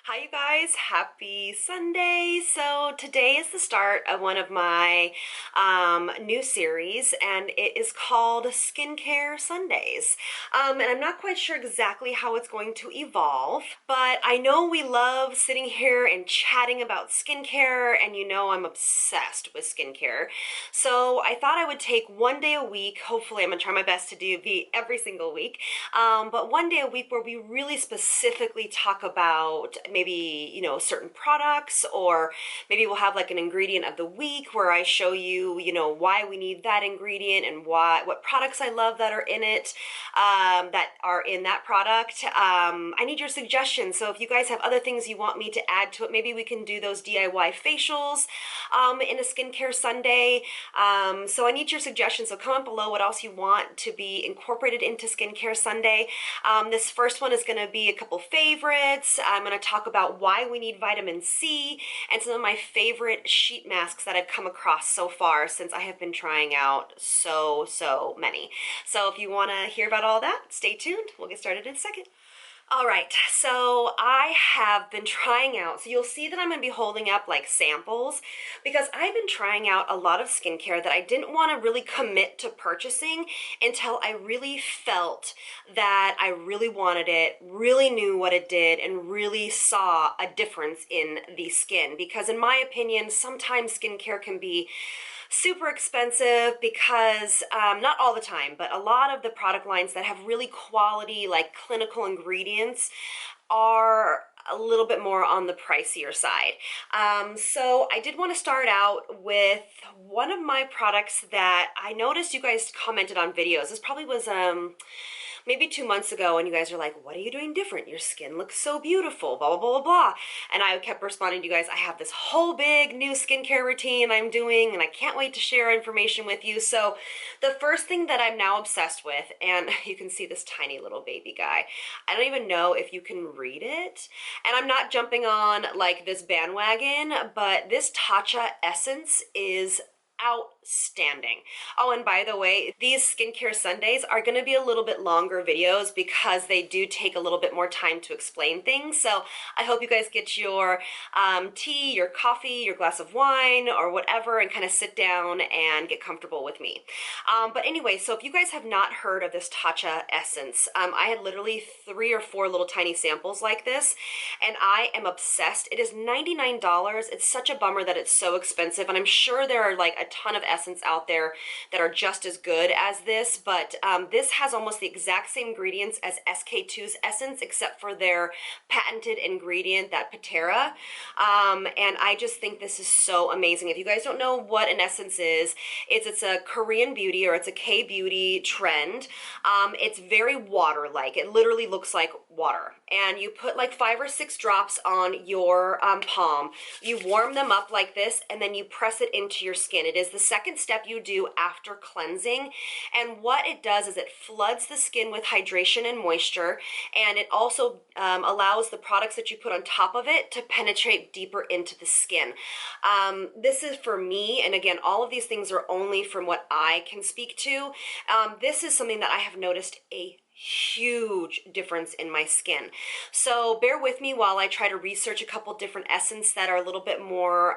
Hi you guys, happy Sunday. So today is the start of one of my new series, and it is called Skincare Sundays. And I'm not quite sure exactly how it's going to evolve, but I know we love sitting here and chatting about skincare, and you know I'm obsessed with skincare. So I thought I would take one day a week. Hopefully I'm gonna try my best to be every single week, but one day a week where we really specifically talk about maybe, certain products, or maybe we'll have like an ingredient of the week where I show you, why we need that ingredient and what products I love that are in it, that are in that product. I need your suggestions. So if you guys have other things you want me to add to it, maybe we can do those DIY facials in a skincare Sunday. So I need your suggestions. So comment below what else you want to be incorporated into Skincare Sunday. This first one is going to be a couple favorites. I'm going to talk about why we need vitamin C and some of my favorite sheet masks that I've come across so far since I have been trying out so many. So if you want to hear about all that, stay tuned. We'll get started in a second. All right, so I have been trying out, so you'll see that I'm going to be holding up like samples because I've been trying out a lot of skincare that I didn't want to really commit to purchasing until I really felt that I really wanted it, really knew what it did, and really saw a difference in the skin. Because in my opinion, sometimes skincare can be super expensive because not all the time, but a lot of the product lines that have really quality, like clinical ingredients, are a little bit more on the pricier side. So I did want to start out with one of my products that I noticed you guys commented on videos. This probably was maybe 2 months ago, and you guys are like, what are you doing different? Your skin looks so beautiful, blah, blah, blah, blah. And I kept responding to you guys, I have this whole big new skincare routine I'm doing, and I can't wait to share information with you. So the first thing that I'm now obsessed with, and you can see this tiny little baby guy, I don't even know if you can read it. And I'm not jumping on like this bandwagon, but this Tatcha essence is outstanding. Oh, and by the way, these Skincare Sundays are going to be a little bit longer videos because they do take a little bit more time to explain things. So I hope you guys get your tea, your coffee, your glass of wine, or whatever, and kind of sit down and get comfortable with me. But anyway, so if you guys have not heard of this Tatcha essence, I had literally 3 or 4 little tiny samples like this, and I am obsessed. It is $99. It's such a bummer that it's so expensive, and I'm sure there are like a ton of essence out there that are just as good as this, but this has almost the exact same ingredients as SK2's essence, except for their patented ingredient, that Patera. And I just think this is so amazing. If you guys don't know what an essence is, it's a Korean beauty, or it's a K-beauty trend. It's very water-like. It literally looks like water. And you put like 5 or 6 drops on your palm. You warm them up like this, and then you press it into your skin. It is the second step you do after cleansing. And what it does is it floods the skin with hydration and moisture, and it also allows the products that you put on top of it to penetrate deeper into the skin. This is for me, and again, all of these things are only from what I can speak to. This is something that I have noticed a huge difference in my skin. So bear with me while I try to research a couple different essence that are a little bit more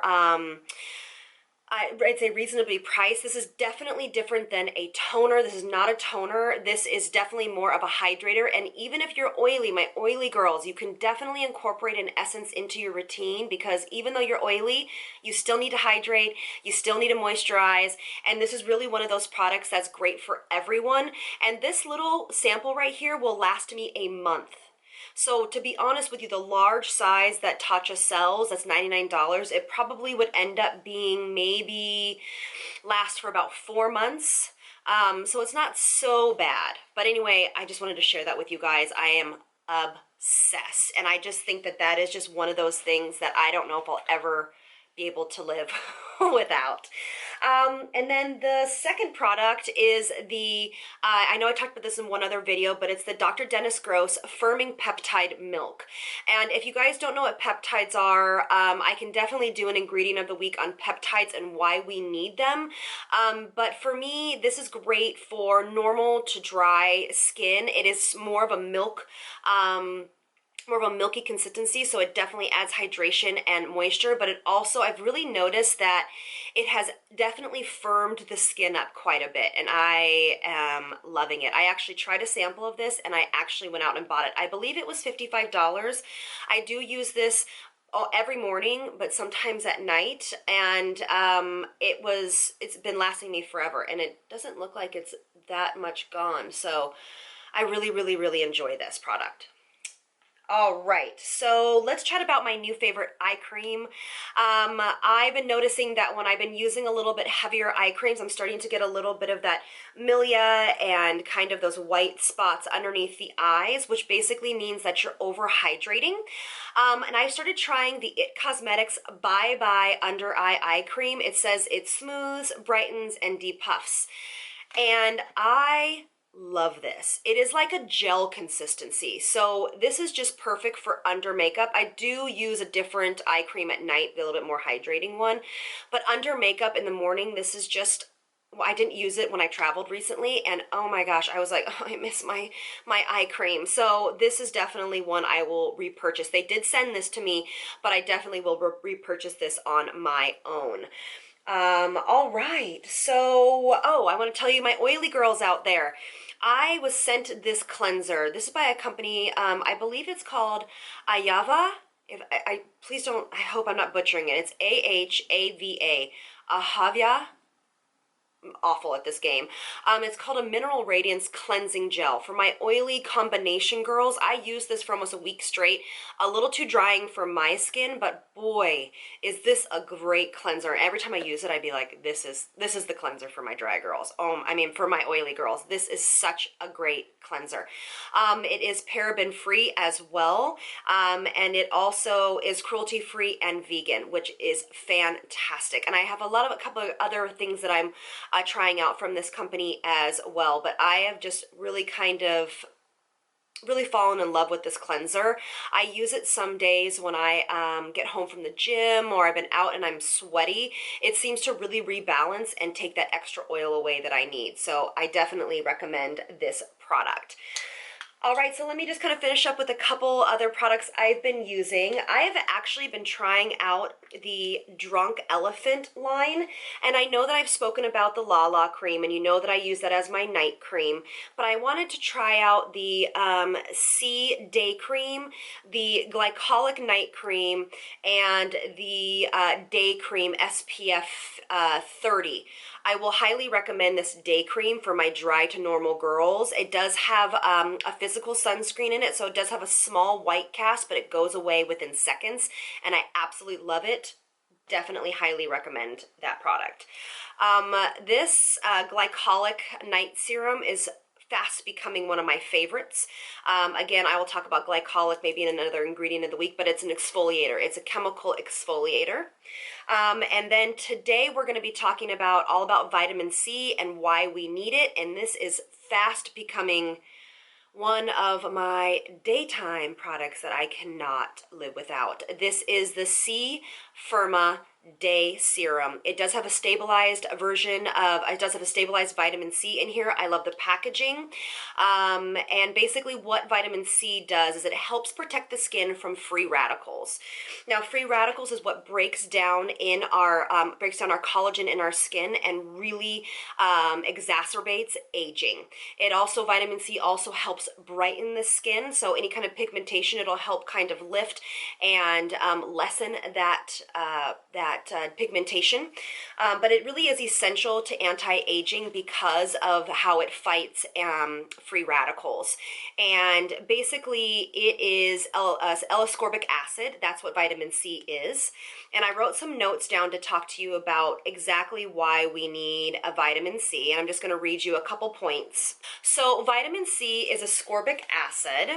I'd say reasonably priced. This is definitely different than a toner. This is not a toner. This is definitely more of a hydrator. And even if you're oily, my oily girls, you can definitely incorporate an essence into your routine, because even though you're oily, you still need to hydrate, you still need to moisturize. And this is really one of those products that's great for everyone. And this little sample right here will last me a month. So to be honest with you, the large size that Tatcha sells, that's $99, it probably would end up being maybe last for about 4 months. So it's not so bad. But anyway, I just wanted to share that with you guys. I am obsessed. And I just think that that is just one of those things that I don't know if I'll ever be able to live without. And then the second product is the, I know I talked about this in one other video, but it's the Dr. Dennis Gross Firming Peptide Milk. And if you guys don't know what peptides are, I can definitely do an ingredient of the week on peptides and why we need them. But for me, this is great for normal to dry skin. It is more of a milk more of a milky consistency, so it definitely adds hydration and moisture, but it also, I've really noticed that it has definitely firmed the skin up quite a bit, and I am loving it. I actually tried a sample of this, and I actually went out and bought it. I believe it was $55. I do use this every morning, but sometimes at night, and it's been lasting me forever, and it doesn't look like it's that much gone, so I really, really, really enjoy this product. All right, so let's chat about my new favorite eye cream. I've been noticing that when I've been using a little bit heavier eye creams, I'm starting to get a little bit of that milia and kind of those white spots underneath the eyes, which basically means that you're overhydrating. And I started trying the It Cosmetics Bye Bye Under Eye Cream. It says it smooths, brightens, and depuffs. And I love this. It is like a gel consistency. So this is just perfect for under makeup. I do use a different eye cream at night, a little bit more hydrating one. But under makeup in the morning, this is just, well, I didn't use it when I traveled recently, and oh my gosh, I was like, oh, I miss my eye cream. So this is definitely one I will repurchase. They did send this to me, but I definitely will repurchase this on my own. All right, so, oh, I want to tell you, my oily girls out there, I was sent this cleanser. This is by a company, I believe it's called Ahava. If I please don't, I hope I'm not butchering it. It's Ahava, Ahava. I'm awful at this game. It's called a Mineral Radiance Cleansing Gel. For my oily combination girls, I use this for almost a week straight. A little too drying for my skin, but boy, is this a great cleanser. Every time I use it, I'd be like, this is the cleanser for my dry girls. I mean, for my oily girls. This is such a great cleanser. It is paraben free as well, and it also is cruelty free and vegan, which is fantastic. And I have a couple of other things that I'm trying out from this company as well, but I have just really really fallen in love with this cleanser. I use it some days when I get home from the gym or I've been out and I'm sweaty. It seems to really rebalance and take that extra oil away that I need. So I definitely recommend this product. All right, so let me just kind of finish up with a couple other products I've been using. I have actually been trying out the Drunk Elephant line, and I know that I've spoken about the La La cream, and you know that I use that as my night cream, but I wanted to try out the C Day Cream, the Glycolic Night Cream, and the Day Cream SPF 30. I will highly recommend this day cream for my dry to normal girls. It does have a physical sunscreen in it, so it does have a small white cast, but it goes away within seconds, and I absolutely love it. Definitely highly recommend that product. This glycolic night serum is fast becoming one of my favorites. Again, I will talk about glycolic maybe in another ingredient of the week, but it's an exfoliator. It's a chemical exfoliator. And then today we're going to be talking all about vitamin C and why we need it. And this is fast becoming one of my daytime products that I cannot live without. This is the C Firma Day Serum. It does have a stabilized it does have a stabilized vitamin C in here. I love the packaging. And basically what vitamin C does is it helps protect the skin from free radicals. Now, free radicals is what breaks down our collagen in our skin and really exacerbates aging. Vitamin C also helps brighten the skin. So any kind of pigmentation, it'll help kind of lift and lessen that pigmentation, but it really is essential to anti-aging because of how it fights free radicals. And basically it is L-ascorbic acid. That's what vitamin C is. And I wrote some notes down to talk to you about exactly why we need a vitamin C, and I'm just going to read you a couple points. So vitamin C is ascorbic acid,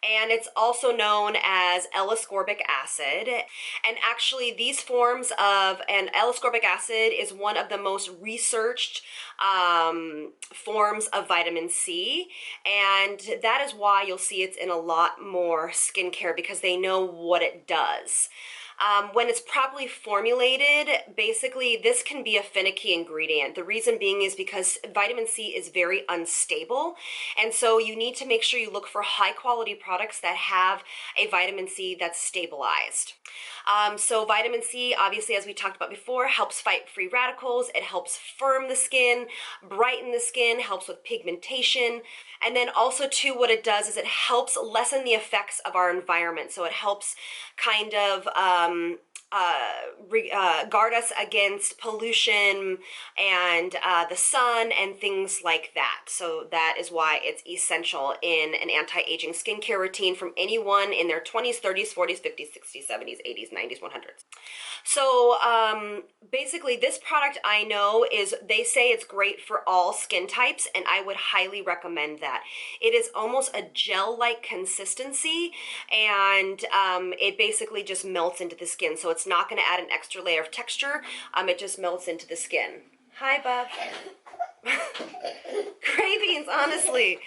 and it's also known as L-ascorbic acid. And actually these forms and L-ascorbic acid is one of the most researched forms of vitamin C, and that is why you'll see it's in a lot more skincare, because they know what it does. When it's properly formulated, basically this can be a finicky ingredient. The reason being is because vitamin C is very unstable, and so you need to make sure you look for high quality products that have a vitamin C that's stabilized. So vitamin C, obviously, as we talked about before, helps fight free radicals. It helps firm the skin, brighten the skin, helps with pigmentation. And then also too, what it does is it helps lessen the effects of our environment. So it helps kind of guard us against pollution and the sun and things like that. So that is why it's essential in an anti-aging skincare routine from anyone in their 20s, 30s, 40s, 50s, 60s, 70s, 80s, 90s, 100s. So basically this product I know is, they say it's great for all skin types, and I would highly recommend that. It is almost a gel-like consistency, and it basically just melts into the skin. So it's not going to add an extra layer of texture. It just melts into the skin. Hi, Bob. Cravings, honestly.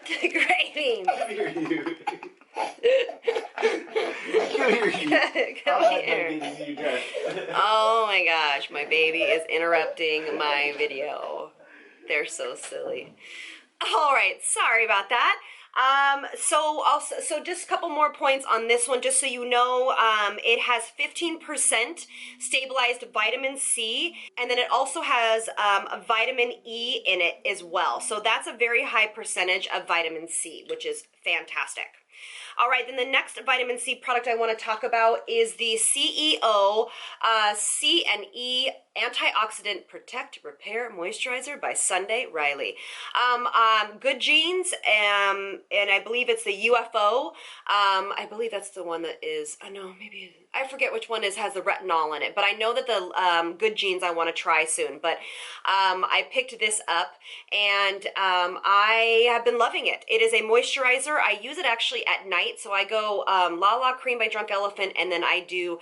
Cravings. Come here. Oh my gosh, my baby is interrupting my video. They're so silly. All right, sorry about that. So just a couple more points on this one, just so you know. It has 15% stabilized vitamin C, and then it also has a vitamin E in it as well. So that's a very high percentage of vitamin C, which is fantastic. All right, then the next vitamin C product I want to talk about is the CEO C and E Antioxidant Protect, Repair, Moisturizer by Sunday Riley. Good Genes, and I believe it's the UFO. I believe that's the one that is, I know, maybe, I forget which one has the retinol in it, but I know that the Good Genes I want to try soon. But I picked this up, and I have been loving it. It is a moisturizer. I use it actually at night, so I go La La Cream by Drunk Elephant, and then I do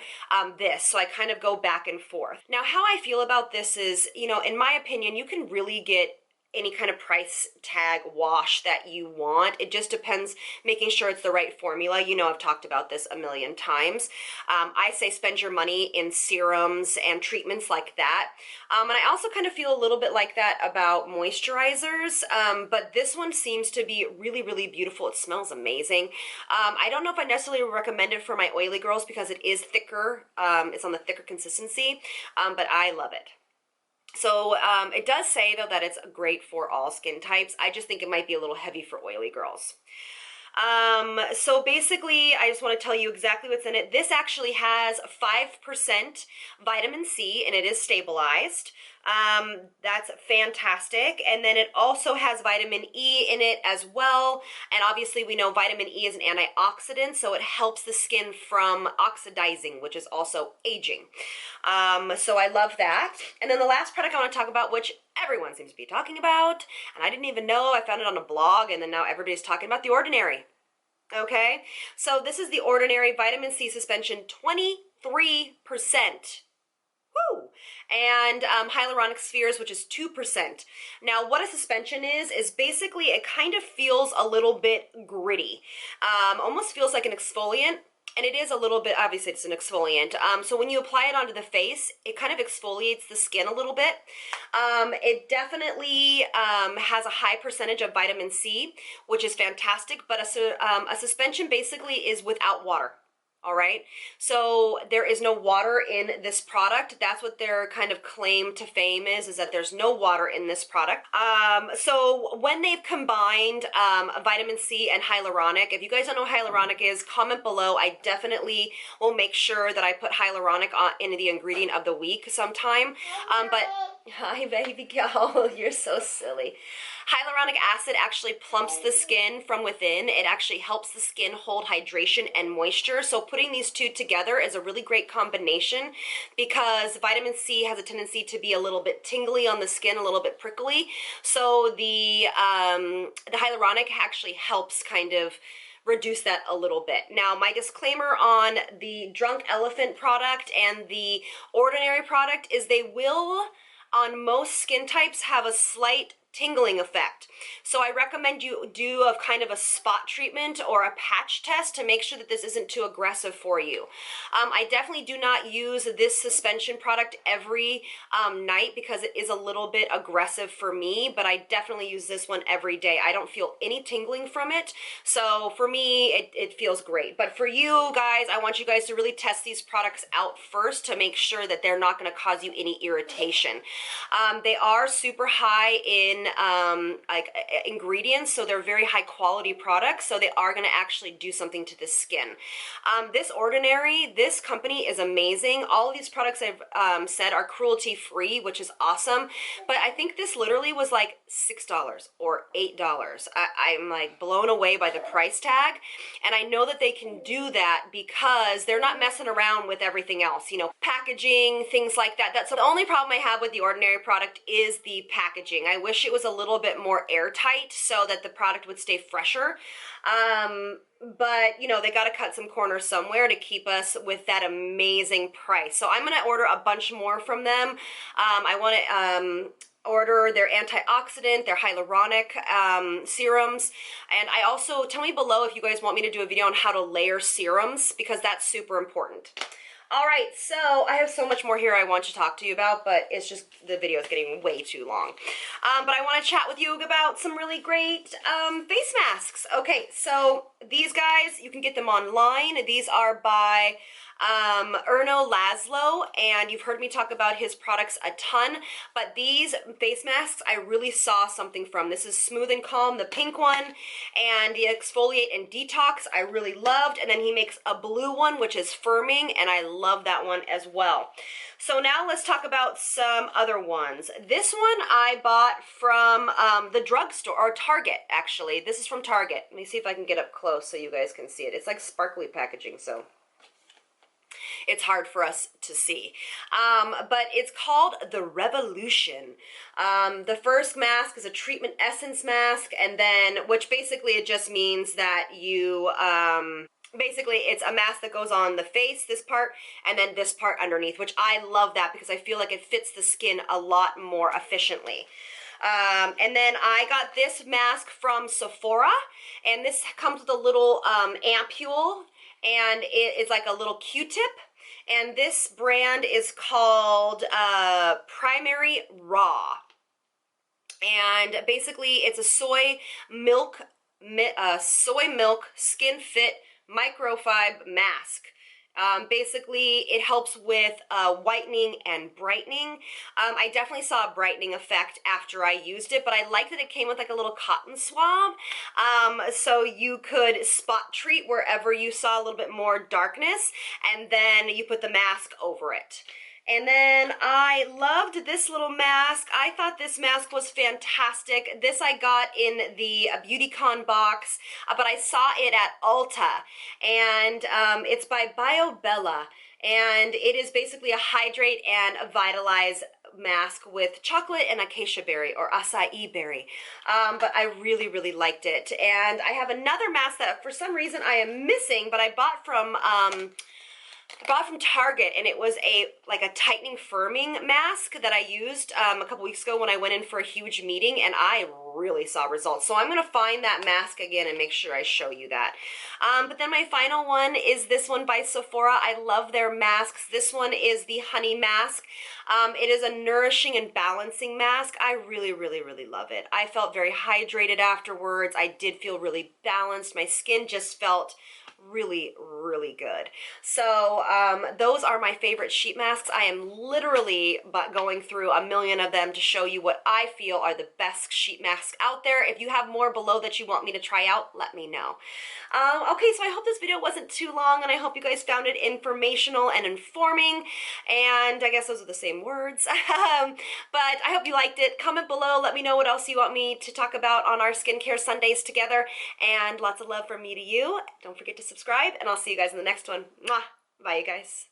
this, so I kind of go back and forth. Now, how I feel about this is, you know, in my opinion, you can really get any kind of price tag wash that you want. It just depends, making sure it's the right formula. You know, I've talked about this a million times. I say spend your money in serums and treatments like that. And I also kind of feel a little bit like that about moisturizers, but this one seems to be really, really beautiful. It smells amazing. I don't know if I necessarily recommend it for my oily girls because it is thicker. It's on the thicker consistency, but I love it. So it does say, though, that it's great for all skin types. I just think it might be a little heavy for oily girls. So basically, I just want to tell you exactly what's in it. This actually has 5% vitamin C, and it is stabilized. That's fantastic. And then it also has vitamin E in it as well. And obviously we know vitamin E is an antioxidant, so it helps the skin from oxidizing, which is also aging. So I love that. And then the last product I want to talk about, which everyone seems to be talking about, and I didn't even know, I found it on a blog, and then now everybody's talking about the Ordinary. Okay, so this is the Ordinary Vitamin C Suspension, 23%. Woo! And hyaluronic spheres, which is 2%. Now, what a suspension is basically it kind of feels a little bit gritty. Almost feels like an exfoliant. And it is a little bit, obviously it's an exfoliant. So when you apply it onto the face, it kind of exfoliates the skin a little bit. It definitely has a high percentage of vitamin C, which is fantastic, but a suspension basically is without water. All right, so there is no water in this product. That's what their kind of claim to fame is that there's no water in this product. So when they've combined vitamin C and hyaluronic, if you guys don't know what hyaluronic is, comment below. I definitely will make sure that I put hyaluronic in the ingredient of the week sometime. But hi, baby girl, you're so silly. Hyaluronic acid actually plumps the skin from within. It actually helps the skin hold hydration and moisture. So putting these two together is a really great combination because vitamin C has a tendency to be a little bit tingly on the skin, a little bit prickly. So the hyaluronic actually helps kind of reduce that a little bit. Now, my disclaimer on the Drunk Elephant product and the Ordinary product is they will, on most skin types, have a slight tingling effect. So I recommend you do a kind of a spot treatment or a patch test to make sure that this isn't too aggressive for you. I definitely do not use this suspension product every night because it is a little bit aggressive for me, but I definitely use this one every day. I don't feel any tingling from it, so for me it feels great. But for you guys, I want you guys to really test these products out first to make sure that they're not going to cause you any irritation. They are super high in like ingredients, so they're very high quality products, so they are going to actually do something to the skin. This Ordinary, this company is amazing. All of these products I've said are cruelty free, which is awesome, but I think this literally was like $6 or $8. I'm like blown away by the price tag, and I know that they can do that because they're not messing around with everything else, you know, packaging, things like that. That's the only problem I have with the Ordinary product is the packaging. I wish it was a little bit more airtight so that the product would stay fresher. But you know, they got to cut some corners somewhere to keep us with that amazing price. So I'm going to order a bunch more from them. I want to order their antioxidant, their hyaluronic serums, and I also, tell me below if you guys want me to do a video on how to layer serums, because that's super important. All right, so I have so much more here I want to talk to you about, but it's just, the video is getting way too long. But I want to chat with you about some really great face masks. Okay, so these guys, you can get them online. These are by Erno Laszlo, and you've heard me talk about his products a ton, but these face masks I really saw something from. This is Smooth and Calm, the pink one, and the Exfoliate and Detox I really loved, and then he makes a blue one which is firming, and I love that one as well. So now let's talk about some other ones. This one I bought from the drugstore, or Target actually. This is from Target. Let me see if I can get up close so you guys can see it. It's like sparkly packaging, so it's hard for us to see. But it's called the Revolution. The first mask is a treatment essence mask, and then, which basically it just means that you, basically it's a mask that goes on the face, this part, and then this part underneath, which I love that because I feel like it fits the skin a lot more efficiently. And then I got this mask from Sephora, and this comes with a little ampule, and it's like a little Q-tip, and this brand is called Primary Raw, and basically it's a soy milk skin fit microfiber mask. Basically, it helps with whitening and brightening. I definitely saw a brightening effect after I used it, but I liked that it came with like a little cotton swab, so you could spot treat wherever you saw a little bit more darkness, and then you put the mask over it. And then I loved this little mask. I thought this mask was fantastic. This I got in the BeautyCon box, but I saw it at Ulta. And it's by BioBella. And it is basically a hydrate and a vitalize mask with chocolate and acacia berry, or acai berry. But I really, really liked it. And I have another mask that for some reason I am missing, but I bought from Target, and it was like a tightening firming mask that I used a couple weeks ago when I went in for a huge meeting, and I really saw results. So I'm going to find that mask again and make sure I show you that. But then my final one is this one by Sephora. I love their masks. This one is the Honey Mask. It is a nourishing and balancing mask. I really, really, really love it. I felt very hydrated afterwards. I did feel really balanced. My skin just felt really, really good. So those are my favorite sheet masks. I am literally going through a million of them to show you what I feel are the best sheet masks out there. If you have more below that you want me to try out, let me know. Okay, so I hope this video wasn't too long, and I hope you guys found it informational and informing, and I guess those are the same words. But I hope you liked it. Comment below, let me know what else you want me to talk about on our skincare Sundays together, and lots of love from me to you. Don't forget to subscribe, and I'll see you guys in the next one. Mwah! Bye, you guys.